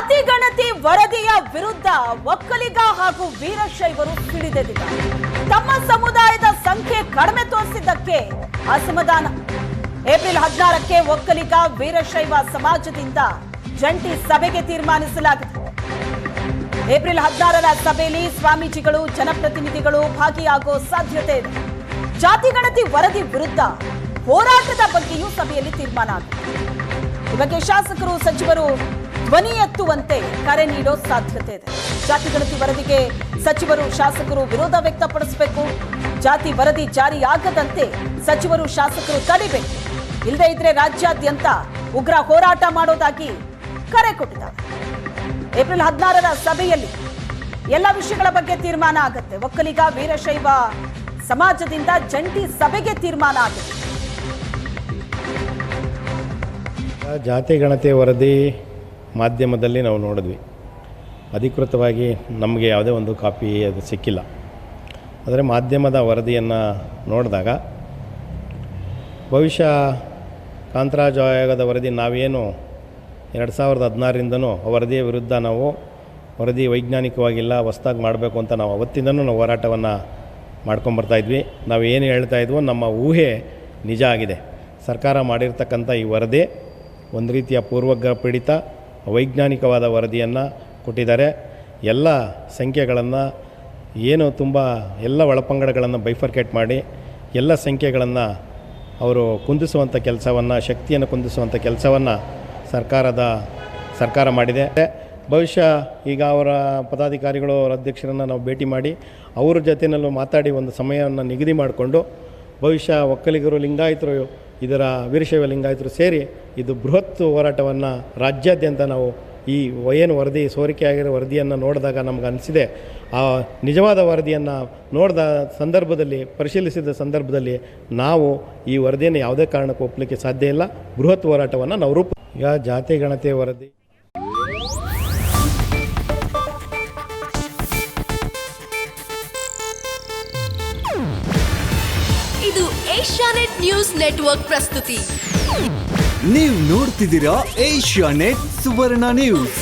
ಜಾತಿ ಗಣತಿ ವರದಿಯ ವಿರುದ್ಧ ಒಕ್ಕಲಿಗ ಹಾಗೂ ವೀರಶೈವರು ಸಿಡಿದೆದ್ದಿದ್ದಾರೆ. ತಮ್ಮ ಸಮುದಾಯದ ಸಂಖ್ಯೆ ಕಡಿಮೆ ತೋರಿಸಿದ್ದಕ್ಕೆ ಅಸಮಾಧಾನ. ಏಪ್ರಿಲ್ 16ಕ್ಕೆ ಒಕ್ಕಲಿಗ ವೀರಶೈವ ಸಮಾಜದಿಂದ ಜಂಟಿ ಸಭೆಗೆ ತೀರ್ಮಾನಿಸಲಾಗಿದೆ. ಏಪ್ರಿಲ್ 16ರ ಸಭೆಯಲ್ಲಿ ಸ್ವಾಮೀಜಿಗಳು ಜನಪ್ರತಿನಿಧಿಗಳು ಭಾಗಿಯಾಗುವ ಸಾಧ್ಯತೆ ಇದೆ. ಜಾತಿ ಗಣತಿ ವರದಿ ವಿರುದ್ಧ ಹೋರಾಟದ ಬಗ್ಗೆಯೂ ಸಭೆಯಲ್ಲಿ ತೀರ್ಮಾನ ಆಗಿದೆ. ಈ ಬಗ್ಗೆ ಶಾಸಕರು ಸಚಿವರು ಧ್ವನಿ ಎತ್ತುವಂತೆ ಕರೆ ನೀಡೋ ಸಾಧ್ಯತೆ ಇದೆ. ಜಾತಿ ಗಣತಿ ವರದಿಗೆ ಸಚಿವರು ಶಾಸಕರು ವಿರೋಧ ವ್ಯಕ್ತಪಡಿಸಬೇಕು. ಜಾತಿ ವರದಿ ಜಾರಿಯಾಗದಂತೆ ಸಚಿವರು ಶಾಸಕರು ತಡಿಬೇಕು. ಇಲ್ಲದೇ ಇದ್ರೆ ರಾಜ್ಯಾದ್ಯಂತ ಉಗ್ರ ಹೋರಾಟ ಮಾಡೋದಾಗಿ ಕರೆ ಕೊಟ್ಟಿದ್ದಾರೆ. ಏಪ್ರಿಲ್ 16ರ ಸಭೆಯಲ್ಲಿ ಎಲ್ಲ ವಿಷಯಗಳ ಬಗ್ಗೆ ತೀರ್ಮಾನ ಆಗುತ್ತೆ. ಒಕ್ಕಲಿಗ ವೀರಶೈವ ಸಮಾಜದಿಂದ ಜಂಟಿ ಸಭೆಗೆ ತೀರ್ಮಾನ ಆಗುತ್ತೆ. ಜಾತಿ ಗಣತಿ ವರದಿ ಮಾಧ್ಯಮದಲ್ಲಿ ನಾವು ನೋಡಿದ್ವಿ. ಅಧಿಕೃತವಾಗಿ ನಮಗೆ ಯಾವುದೇ ಒಂದು ಕಾಪಿ ಅದು ಸಿಕ್ಕಿಲ್ಲ. ಆದರೆ ಮಾಧ್ಯಮದ ವರದಿಯನ್ನು ನೋಡಿದಾಗ ಬಹುಶಃ ಕಾಂತರಾಜ್ ಆಯೋಗದ ವರದಿ ನಾವೇನು 2016ರಿಂದನೂ ವರದಿಯ ವಿರುದ್ಧ ನಾವು ವರದಿ ವೈಜ್ಞಾನಿಕವಾಗಿಲ್ಲ, ಹೊಸ್ದಾಗಿ ಮಾಡಬೇಕು ಅಂತ ನಾವು ಅವತ್ತಿಂದನೂ ನಾವು ಹೋರಾಟವನ್ನು ಮಾಡ್ಕೊಂಬರ್ತಾಯಿದ್ವಿ. ನಾವು ಏನು ಹೇಳ್ತಾಯಿದ್ವೋ ನಮ್ಮ ಊಹೆ ನಿಜ ಆಗಿದೆ. ಸರ್ಕಾರ ಮಾಡಿರ್ತಕ್ಕಂಥ ಈ ವರದಿ ಒಂದು ರೀತಿಯ ಪೂರ್ವಪೀಡಿತ ವೈಜ್ಞಾನಿಕವಾದ ವರದಿಯನ್ನು ಕೊಟ್ಟಿದ್ದಾರೆ. ಎಲ್ಲ ಸಂಖ್ಯೆಗಳನ್ನು ಏನು ತುಂಬ ಎಲ್ಲ ಒಳಪಂಗಡಗಳನ್ನು ಬೈಫರ್ಕೇಟ್ ಮಾಡಿ ಎಲ್ಲ ಸಂಖ್ಯೆಗಳನ್ನು ಅವರು ಕುಂದಿಸುವಂಥ ಕೆಲಸವನ್ನು, ಶಕ್ತಿಯನ್ನು ಕುಂದಿಸುವಂಥ ಕೆಲಸವನ್ನು ಸರ್ಕಾರ ಮಾಡಿದೆ. ಬಹುಶಃ ಈಗ ಅವರ ಪದಾಧಿಕಾರಿಗಳು ಅವರ ಅಧ್ಯಕ್ಷರನ್ನು ನಾವು ಭೇಟಿ ಮಾಡಿ ಅವ್ರ ಜೊತೆಯಲ್ಲೂ ಮಾತಾಡಿ ಒಂದು ಸಮಯವನ್ನು ನಿಗದಿ ಮಾಡಿಕೊಂಡು ಬಹುಶಃ ಒಕ್ಕಲಿಗರು, ಲಿಂಗಾಯತರು, ಇದರ ವೀರಶೈವ ಲಿಂಗಾಯತರು ಸೇರಿ ಇದು ಬೃಹತ್ ಹೋರಾಟವನ್ನು ರಾಜ್ಯಾದ್ಯಂತ ನಾವು ಈ ಏನು ವರದಿ ಸೋರಿಕೆಯಾಗಿರೋ ವರದಿಯನ್ನು ನೋಡಿದಾಗ ನಮ್ಗೆ ಅನಿಸಿದೆ. ಆ ನಿಜವಾದ ವರದಿಯನ್ನು ನೋಡಿದ ಸಂದರ್ಭದಲ್ಲಿ, ಪರಿಶೀಲಿಸಿದ ಸಂದರ್ಭದಲ್ಲಿ ನಾವು ಈ ವರದಿಯನ್ನು ಯಾವುದೇ ಕಾರಣಕ್ಕೂ ಒಪ್ಪಲಿಕ್ಕೆ ಸಾಧ್ಯ ಇಲ್ಲ. ಬೃಹತ್ ಹೋರಾಟವನ್ನು ನಾವು ಈಗ ಜಾತಿ ಗಣತಿ ವರದಿ ಇದು ಏಷ್ಯಾನೆಟ್ ನ್ಯೂಸ್ ನೆಟ್ವರ್ಕ್ ಪ್ರಸ್ತುತಿ. ನೀವು ನೋಡ್ತಿದ್ದೀರಾ ಏಷ್ಯಾನೆಟ್ ಸುವರ್ಣ ನ್ಯೂಸ್.